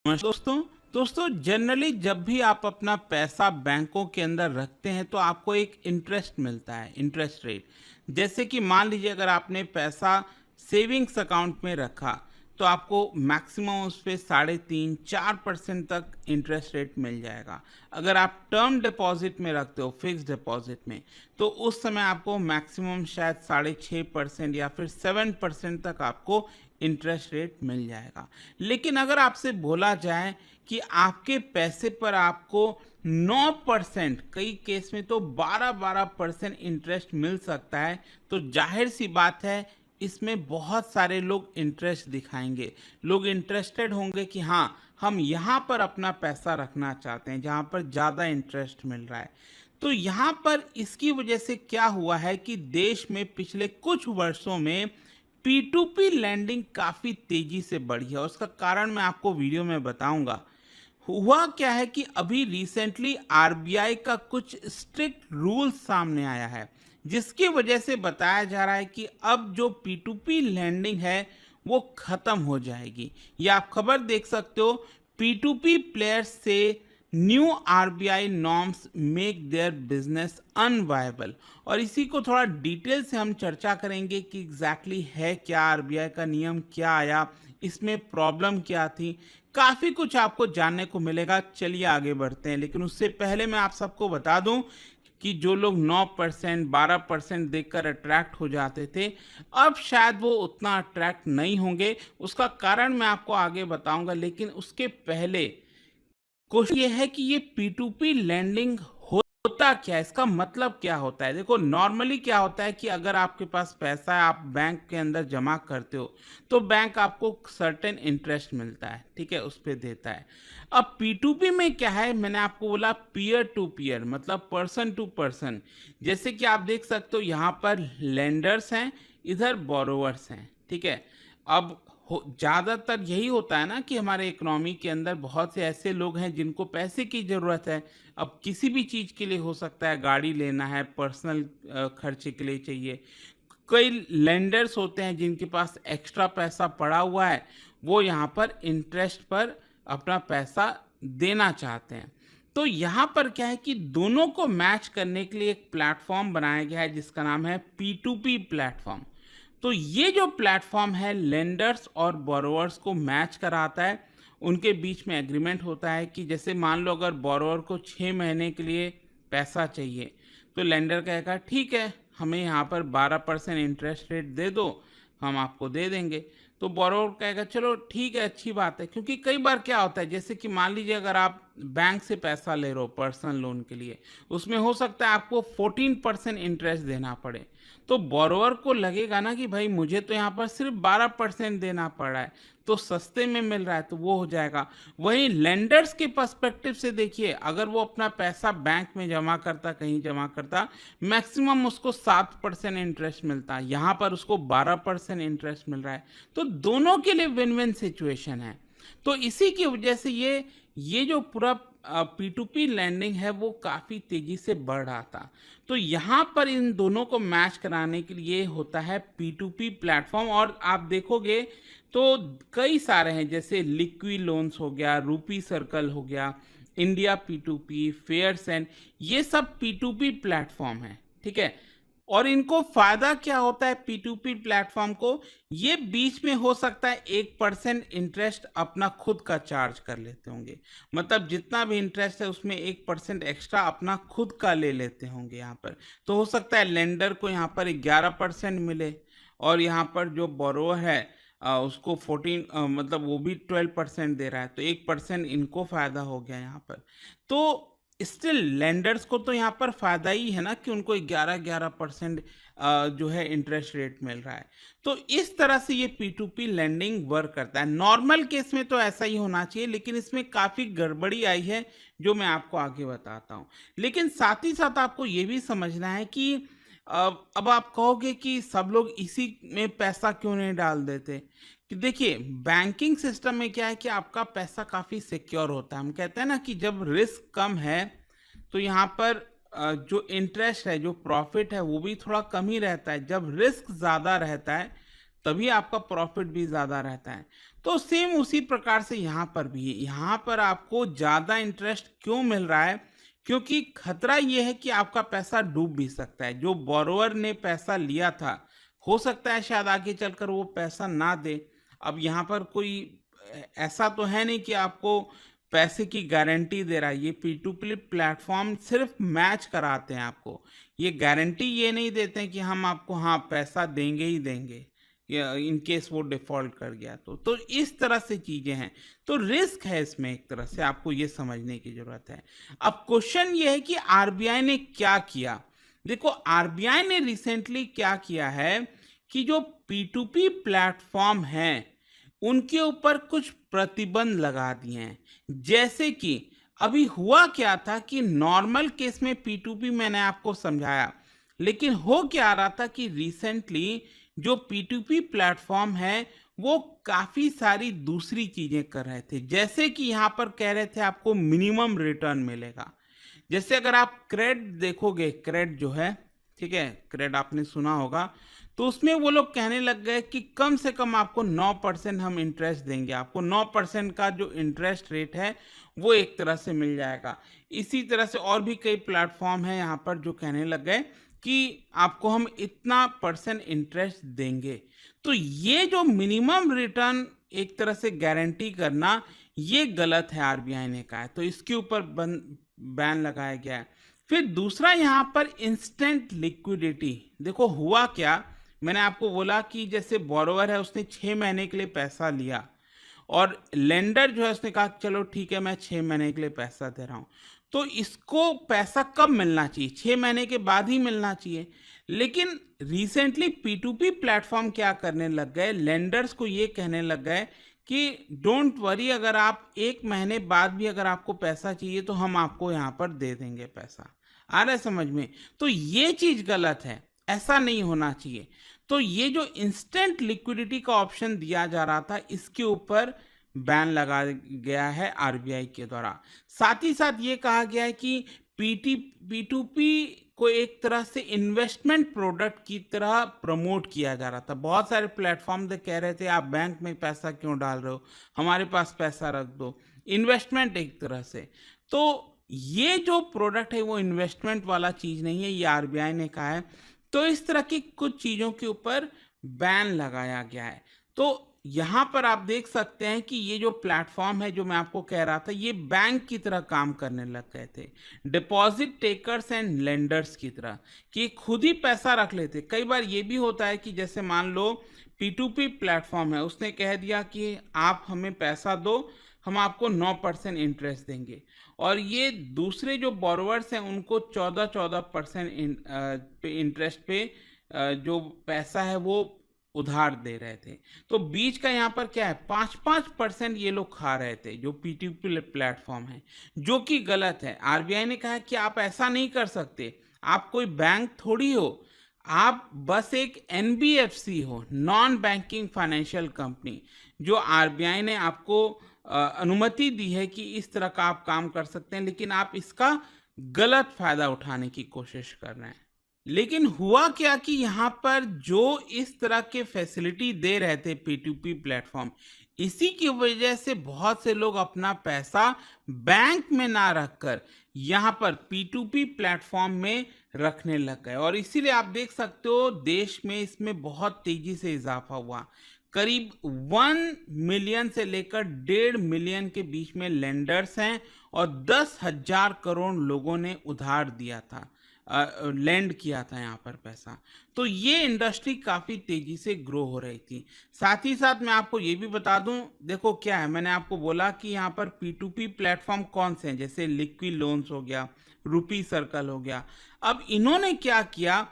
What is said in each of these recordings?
दोस्तों दोस्तों जनरली जब भी आप अपना पैसा बैंकों के अंदर रखते हैं तो आपको एक इंटरेस्ट मिलता है, इंटरेस्ट रेट। जैसे कि मान लीजिए अगर आपने पैसा सेविंग्स अकाउंट में रखा तो आपको मैक्सिमम उस पे 3.5-4% तक इंटरेस्ट रेट मिल जाएगा। अगर आप टर्म डिपॉजिट में रखते हो, फिक्स डिपॉजिट में, तो उस समय आपको मैक्सिमम शायद 6.5% या फिर 7% तक आपको इंटरेस्ट रेट मिल जाएगा। लेकिन अगर आपसे बोला जाए कि आपके पैसे पर आपको 9%, कई केस में तो 12% इंटरेस्ट मिल सकता है, तो जाहिर सी बात है इसमें बहुत सारे लोग इंटरेस्ट दिखाएंगे। लोग इंटरेस्टेड होंगे कि हाँ, हम यहाँ पर अपना पैसा रखना चाहते हैं जहाँ पर ज़्यादा इंटरेस्ट मिल रहा है। तो यहाँ पर इसकी वजह से क्या हुआ है कि देश में पिछले कुछ वर्षों में P2P लैंडिंग काफ़ी तेज़ी से बढ़ी है और उसका कारण मैं आपको वीडियो में बताऊंगा। हुआ क्या है कि अभी रिसेंटली आरबीआई का कुछ स्ट्रिक्ट रूल सामने आया है, जिसकी वजह से बताया जा रहा है कि अब जो P2P लैंडिंग है वो खत्म हो जाएगी। ये आप खबर देख सकते हो, P2P प्लेयर्स से new RBI norms make their business unviable. और इसी को थोड़ा डिटेल से हम चर्चा करेंगे कि एग्जैक्टली है क्या, आरबीआई का नियम क्या आया, इसमें प्रॉब्लम क्या थी, काफ़ी कुछ आपको जानने को मिलेगा। चलिए आगे बढ़ते हैं, लेकिन उससे पहले मैं आप सबको बता दूं कि जो लोग 9% 12% देखकर अट्रैक्ट हो जाते थे, अब शायद वो उतना अट्रैक्ट नहीं होंगे। उसका कारण मैं आपको आगे बताऊंगा, लेकिन उसके पहले क्वेश्चन ये है कि ये P2P लैंडिंग होता क्या है, इसका मतलब क्या होता है। देखो, नॉर्मली क्या होता है कि अगर आपके पास पैसा है, आप बैंक के अंदर जमा करते हो, तो बैंक आपको सर्टेन इंटरेस्ट मिलता है, ठीक है, उस पर देता है। अब P2P में क्या है, मैंने आपको बोला पीयर टू पीयर, मतलब पर्सन टू पर्सन। जैसे कि आप देख सकते हो यहाँ पर लेंडर्स हैं, इधर बोरोवर्स हैं, ठीक है। अब ज़्यादातर यही होता है ना कि हमारे इकोनॉमी के अंदर बहुत से ऐसे लोग हैं जिनको पैसे की ज़रूरत है। अब किसी भी चीज़ के लिए हो सकता है, गाड़ी लेना है, पर्सनल खर्चे के लिए चाहिए। कई लेंडर्स होते हैं जिनके पास एक्स्ट्रा पैसा पड़ा हुआ है, वो यहाँ पर इंटरेस्ट पर अपना पैसा देना चाहते हैं। तो यहाँ पर क्या है कि दोनों को मैच करने के लिए एक प्लेटफॉर्म बनाया गया है जिसका नाम है P2P प्लेटफॉर्म। तो ये जो प्लेटफॉर्म है लेंडर्स और बोरोवर्स को मैच कराता है। उनके बीच में एग्रीमेंट होता है कि जैसे मान लो अगर बोरोवर को 6 महीने के लिए पैसा चाहिए, तो लेंडर कहेगा ठीक है, हमें यहाँ पर 12% इंटरेस्ट रेट दे दो, हम आपको दे देंगे। तो बोरोवर कहेगा चलो ठीक है, अच्छी बात है। क्योंकि कई बार क्या होता है, जैसे कि मान लीजिए अगर आप बैंक से पैसा ले रहे हो पर्सनल लोन के लिए, उसमें हो सकता है आपको 14% इंटरेस्ट देना पड़े। तो बोरोवर को लगेगा ना कि भाई मुझे तो यहाँ पर सिर्फ 12% देना पड़ रहा है, तो सस्ते में मिल रहा है, तो वो हो जाएगा। वहीं लेंडर्स के पर्सपेक्टिव से देखिए, अगर वो अपना पैसा बैंक में जमा करता, कहीं जमा करता, मैक्सिमम उसको 7% इंटरेस्ट मिलता, यहाँ पर उसको 12% इंटरेस्ट मिल रहा है। तो दोनों के लिए विन विन सिचुएशन है। तो इसी की वजह से ये जो पूरा P2P लैंडिंग है वो काफ़ी तेज़ी से बढ़ रहा था। तो यहाँ पर इन दोनों को मैच कराने के लिए होता है P2P प्लेटफॉर्म। और आप देखोगे तो कई सारे हैं, जैसे लिक्विड लोन्स हो गया, रूपी सर्कल हो गया, इंडिया P2P, फेयरसेंड, ये सब P2P प्लेटफॉर्म है, ठीक है। और इनको फायदा क्या होता है P2P प्लेटफॉर्म को, ये बीच में हो सकता है 1% इंटरेस्ट अपना खुद का चार्ज कर लेते होंगे। मतलब जितना भी इंटरेस्ट है उसमें 1% एक्स्ट्रा अपना खुद का ले लेते होंगे यहाँ पर। तो हो सकता है लेंडर को यहाँ पर 11% मिले, और यहाँ पर जो बोरोवर है उसको 14, मतलब वो भी 12% दे रहा है, तो 1% इनको फायदा हो गया यहाँ पर। तो स्टिल लेंडर्स को तो यहाँ पर फायदा ही है ना कि उनको 11% जो है इंटरेस्ट रेट मिल रहा है। तो इस तरह से ये P2P लैंडिंग वर्क करता है। नॉर्मल केस में तो ऐसा ही होना चाहिए, लेकिन इसमें काफ़ी गड़बड़ी आई है जो मैं आपको आगे बताता हूँ। लेकिन साथ ही साथ आपको ये भी समझना है कि अब आप कहोगे कि सब लोग इसी में पैसा क्यों नहीं डाल देते। कि देखिए, बैंकिंग सिस्टम में क्या है कि आपका पैसा काफ़ी सिक्योर होता है। हम कहते हैं ना कि जब रिस्क कम है तो यहाँ पर जो इंटरेस्ट है, जो प्रॉफिट है, वो भी थोड़ा कम ही रहता है। जब रिस्क ज़्यादा रहता है तभी आपका प्रॉफिट भी ज़्यादा रहता है। तो सेम उसी प्रकार से यहाँ पर भी है। यहाँ पर आपको ज़्यादा इंटरेस्ट क्यों मिल रहा है? क्योंकि खतरा ये है कि आपका पैसा डूब भी सकता है। जो बोरोवर ने पैसा लिया था, हो सकता है शायद आगे चलकर वो पैसा ना दे। अब यहाँ पर कोई ऐसा तो है नहीं कि आपको पैसे की गारंटी दे रहा है। ये P2P प्लेटफॉर्म सिर्फ मैच कराते हैं आपको। ये गारंटी ये नहीं देते हैं कि हम आपको हाँ पैसा देंगे ही देंगे, या इन केस वो डिफॉल्ट कर गया तो इस तरह से चीजें हैं। तो रिस्क है इसमें, एक तरह से आपको ये समझने की जरूरत है। अब क्वेश्चन ये है कि आरबीआई ने क्या किया। देखो, आरबीआई ने रिसेंटली क्या किया है कि जो P2P प्लेटफॉर्म है उनके ऊपर कुछ प्रतिबंध लगा दिए हैं। जैसे कि अभी हुआ क्या था कि नॉर्मल केस में P2P मैंने आपको समझाया, लेकिन हो क्या रहा था कि रिसेंटली जो P2P प्लेटफॉर्म है वो काफी सारी दूसरी चीजें कर रहे थे। जैसे कि यहाँ पर कह रहे थे आपको मिनिमम रिटर्न मिलेगा। जैसे अगर आप क्रेड देखोगे, क्रेड जो है, ठीक है, क्रेड आपने सुना होगा, तो उसमें वो लोग कहने लग गए कि कम से कम आपको 9% हम इंटरेस्ट देंगे। आपको 9% का जो इंटरेस्ट रेट है वो एक तरह से मिल जाएगा। इसी तरह से और भी कई प्लेटफॉर्म हैं यहाँ पर जो कहने लग गए कि आपको हम इतना परसेंट इंटरेस्ट देंगे। तो ये जो मिनिमम रिटर्न एक तरह से गारंटी करना, ये गलत है, आरबीआई ने कहा है। तो इसके ऊपर बैन लगाया गया है। फिर दूसरा यहाँ पर इंस्टेंट लिक्विडिटी। देखो हुआ क्या, मैंने आपको बोला कि जैसे बोरोवर है उसने 6 महीने के लिए पैसा लिया और लेंडर जो है उसने कहा चलो ठीक है मैं 6 महीने के लिए पैसा दे रहा हूं, तो इसको पैसा कब मिलना चाहिए? 6 महीने के बाद ही मिलना चाहिए। लेकिन रिसेंटली P2P प्लेटफॉर्म क्या करने लग गए, लेंडर्स को ये कहने लग गए कि डोंट वरी, अगर आप 1 महीने बाद भी अगर आपको पैसा चाहिए तो हम आपको यहाँ पर दे देंगे पैसा। आ रहा है समझ में? तो ये चीज गलत है, ऐसा नहीं होना चाहिए। तो ये जो इंस्टेंट लिक्विडिटी का ऑप्शन दिया जा रहा था, इसके ऊपर बैन लगा गया है आरबीआई के द्वारा। साथ ही साथ ये कहा गया है कि P2P को एक तरह से इन्वेस्टमेंट प्रोडक्ट की तरह प्रमोट किया जा रहा था। बहुत सारे प्लेटफॉर्म कह रहे थे आप बैंक में पैसा क्यों डाल रहे हो, हमारे पास पैसा रख दो, इन्वेस्टमेंट एक तरह से। तो ये जो प्रोडक्ट है वो इन्वेस्टमेंट वाला चीज नहीं है, ये आरबीआई ने कहा है। तो इस तरह की कुछ चीजों के ऊपर बैन लगाया गया है। तो यहां पर आप देख सकते हैं कि ये जो प्लेटफॉर्म है जो मैं आपको कह रहा था, ये बैंक की तरह काम करने लग गए थे, डिपॉजिट टेकर्स एंड लेंडर्स की तरह, कि खुद ही पैसा रख लेते। कई बार ये भी होता है कि जैसे मान लो P2P प्लेटफॉर्म है, उसने कह दिया कि आप हमें पैसा दो, हम आपको 9% इंटरेस्ट देंगे, और ये दूसरे जो बोरोवर्स हैं उनको 14% इंटरेस्ट पे जो पैसा है वो उधार दे रहे थे। तो बीच का यहाँ पर क्या है, 5% ये लोग खा रहे थे जो P2P प्लेटफॉर्म है, जो कि गलत है। आरबीआई ने कहा कि आप ऐसा नहीं कर सकते, आप कोई बैंक थोड़ी हो, आप बस एक एनबीएफसी हो, नॉन बैंकिंग फाइनेंशियल कंपनी, जो आरबीआई ने आपको अनुमति दी है कि इस तरह का आप काम कर सकते हैं, लेकिन आप इसका गलत फायदा उठाने की कोशिश कर रहे हैं। लेकिन हुआ क्या कि यहाँ पर जो इस तरह के फैसिलिटी दे रहे थे P2P प्लेटफॉर्म, इसी की वजह से बहुत से लोग अपना पैसा बैंक में ना रखकर यहाँ पर P2P प्लेटफॉर्म में रखने लग गए, और इसीलिए आप देख सकते हो देश में इसमें बहुत तेजी से इजाफा हुआ। करीब 1 मिलियन से लेकर 1.5 मिलियन के बीच में लेंडर्स हैं, और 10,000 करोड़ लोगों ने उधार दिया था, लैंड किया था यहाँ पर पैसा। तो ये इंडस्ट्री काफी तेजी से ग्रो हो रही थी। साथ ही साथ मैं आपको ये भी बता दूं, देखो क्या है, मैंने आपको बोला कि यहाँ पर P2P प्लेटफॉर्म कौन से हैं, जैसे लिक्विड लोन्स हो गया, रुपी सर्कल हो गया। अब इन्होंने क्या किया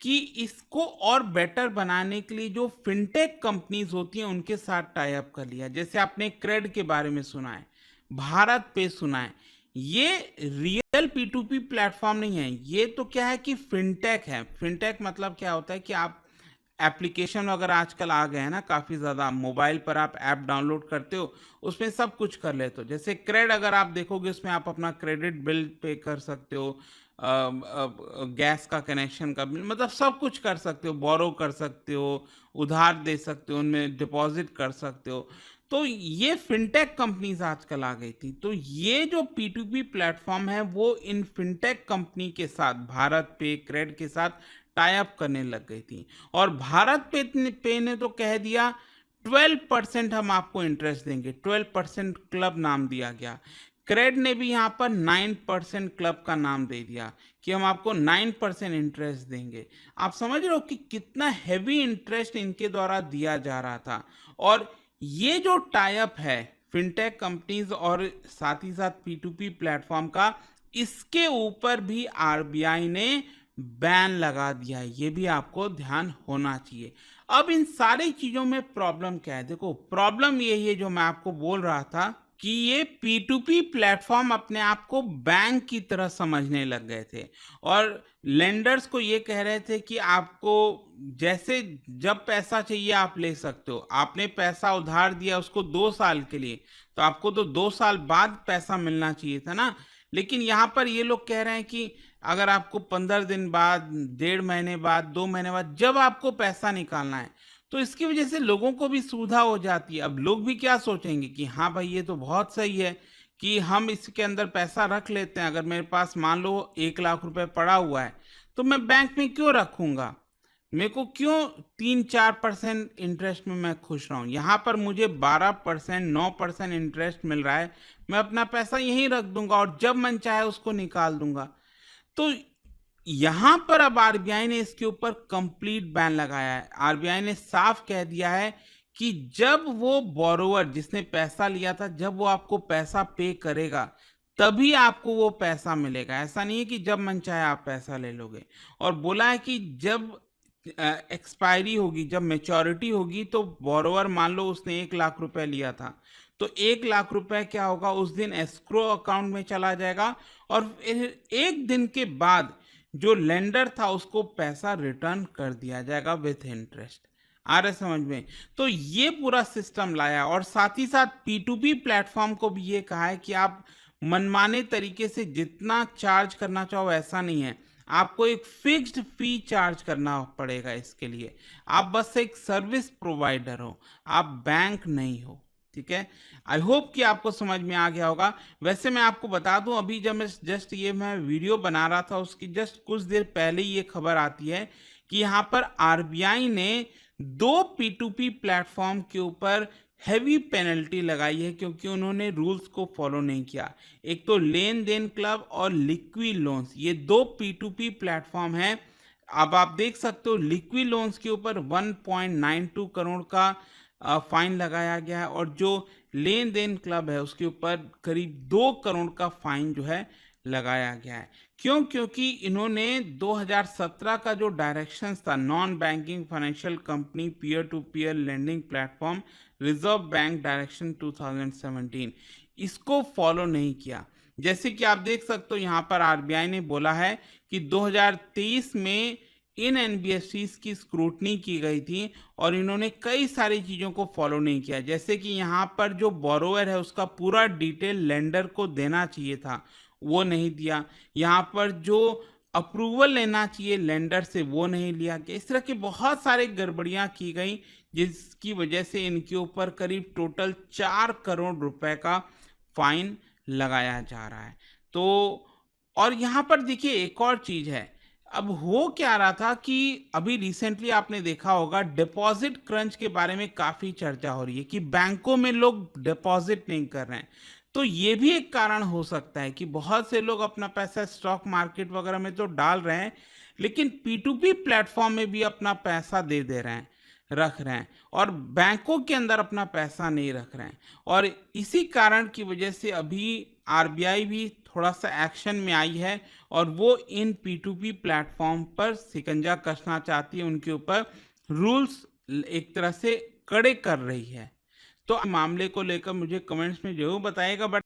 कि इसको और बेटर बनाने के लिए जो फिनटेक कंपनीज होती हैं उनके साथ टाई अप कर लिया। जैसे आपने क्रेड के बारे में सुना है, भारत पे सुना है, ये रियल P2P प्लेटफॉर्म नहीं है, ये तो क्या है कि फिनटेक है। फिनटेक मतलब क्या होता है कि आप एप्लीकेशन वगैरह आजकल आ गए हैं ना, काफ़ी ज़्यादा मोबाइल पर आप ऐप डाउनलोड करते हो, उसमें सब कुछ कर लेते हो। जैसे क्रेड अगर आप देखोगे उसमें आप अपना क्रेडिट बिल पे कर सकते हो, गैस का कनेक्शन का बिल, मतलब सब कुछ कर सकते हो, बोरो कर सकते हो, उधार दे सकते हो, उनमें डिपॉजिट कर सकते हो। तो ये फिनटेक कंपनीज आजकल आ गई थी। तो ये जो P2P प्लेटफॉर्म है वो इन फिनटेक कंपनी के साथ, भारत पे, क्रेड के साथ टाई अप करने लग गई थी। और भारत पे ने तो कह दिया 12% हम आपको इंटरेस्ट देंगे, 12% क्लब नाम दिया गया। क्रेड ने भी यहाँ पर 9% क्लब का नाम दे दिया कि हम आपको 9% इंटरेस्ट देंगे। आप समझ रहे हो कि कितना हैवी इंटरेस्ट इनके द्वारा दिया जा रहा था। और ये जो टाई अप है फिनटेक कंपनीज और साथ ही साथ P2P प्लेटफॉर्म का, इसके ऊपर भी आरबीआई ने बैन लगा दिया है। ये भी आपको ध्यान होना चाहिए। अब इन सारी चीजों में प्रॉब्लम क्या है? देखो, प्रॉब्लम यही है जो मैं आपको बोल रहा था कि ये P2P प्लेटफॉर्म अपने आप को बैंक की तरह समझने लग गए थे और लेंडर्स को ये कह रहे थे कि आपको जैसे जब पैसा चाहिए आप ले सकते हो। आपने पैसा उधार दिया उसको 2 साल के लिए, तो आपको तो 2 साल बाद पैसा मिलना चाहिए था ना। लेकिन यहाँ पर ये लोग कह रहे हैं कि अगर आपको 15 दिन बाद, 1.5 महीने बाद, 2 महीने बाद, जब आपको पैसा निकालना है, तो इसकी वजह से लोगों को भी सुविधा हो जाती है। अब लोग भी क्या सोचेंगे कि हाँ भाई ये तो बहुत सही है कि हम इसके अंदर पैसा रख लेते हैं। अगर मेरे पास मान लो 1 लाख रुपए पड़ा हुआ है तो मैं बैंक में क्यों रखूंगा? मेरे को क्यों 3-4% इंटरेस्ट में मैं खुश रहूं? यहाँ पर मुझे 12%, 9% इंटरेस्ट मिल रहा है। मैं अपना पैसा यहीं रख दूंगा और जब मन चाहे उसको निकाल दूंगा। तो यहां पर अब आरबीआई ने इसके ऊपर कंप्लीट बैन लगाया है। आरबीआई ने साफ कह दिया है कि जब वो बोरोवर जिसने पैसा लिया था, जब वो आपको पैसा पे करेगा तभी आपको वो पैसा मिलेगा। ऐसा नहीं है कि जब मन चाहे आप पैसा ले लोगे। और बोला है कि जब एक्सपायरी होगी, जब मेच्योरिटी होगी, तो बोरोवर मान लो उसने 1 लाख रुपए लिया था, तो 1 लाख रुपए क्या होगा, उस दिन एस्क्रो अकाउंट में चला जाएगा और फिर 1 दिन के बाद जो लेंडर था उसको पैसा रिटर्न कर दिया जाएगा विथ इंटरेस्ट। आ रहे समझ में? तो ये पूरा सिस्टम लाया और साथ ही साथ P2P प्लेटफॉर्म को भी ये कहा है कि आप मनमाने तरीके से जितना चार्ज करना चाहो ऐसा नहीं है। आपको एक फिक्स्ड फी चार्ज करना पड़ेगा इसके लिए। आप बस एक सर्विस प्रोवाइडर हो, आप बैंक नहीं हो। ठीक है, आई होप कि आपको समझ में आ गया होगा। वैसे मैं आपको बता दूं, अभी जब मैं वीडियो बना रहा था उसकी जस्ट कुछ देर पहले ये खबर आती है कि यहाँ पर आरबीआई ने 2 P2P प्लेटफॉर्म के ऊपर हैवी पेनल्टी लगाई है क्योंकि उन्होंने रूल्स को फॉलो नहीं किया। एक तो लेन देन क्लब और लिक्विड लोन्स, ये 2 P2P प्लेटफॉर्म हैं। अब आप देख सकते हो लिक्विड लोन्स के ऊपर 1.92 करोड़ का फाइन लगाया गया है और जो लेन देन क्लब है उसके ऊपर करीब 2 करोड़ का फाइन जो है लगाया गया है। क्यों? क्योंकि इन्होंने 2017 का जो डायरेक्शंस था, non banking financial company peer to peer lending platform reserve bank direction 2017, इसको फॉलो नहीं किया। जैसे कि आप देख सकते हो यहाँ पर आरबीआई ने बोला है कि 2023 में इन एनबीएफसीज की स्क्रूटनी की गई थी और इन्होंने कई सारी चीज़ों को फॉलो नहीं किया। जैसे कि यहाँ पर जो बोरोवर है उसका पूरा डिटेल लेंडर को देना चाहिए था, वो नहीं दिया। यहाँ पर जो अप्रूवल लेना चाहिए लेंडर से वो नहीं लिया गया। इस तरह की बहुत सारी गड़बड़ियाँ की गई जिसकी वजह से इनके ऊपर करीब टोटल 4 करोड़ रुपए का फाइन लगाया जा रहा है। तो और यहाँ पर देखिए एक और चीज है। अब हो क्या रहा था कि अभी रिसेंटली आपने देखा होगा डिपॉजिट क्रंच के बारे में काफी चर्चा हो रही है कि बैंकों में लोग डिपॉजिट नहीं कर रहे हैं। तो ये भी एक कारण हो सकता है कि बहुत से लोग अपना पैसा स्टॉक मार्केट वगैरह में तो डाल रहे हैं, लेकिन P2P प्लेटफॉर्म में भी अपना पैसा दे रहे हैं, रख रहे हैं और बैंकों के अंदर अपना पैसा नहीं रख रहे हैं। और इसी कारण की वजह से अभी आरबीआई भी थोड़ा सा एक्शन में आई है और वो इन P2P प्लेटफॉर्म पर शिकंजा कसना चाहती है, उनके ऊपर रूल्स एक तरह से कड़े कर रही है। तो मामले को लेकर मुझे कमेंट्स में जरूर बताइएगा। बट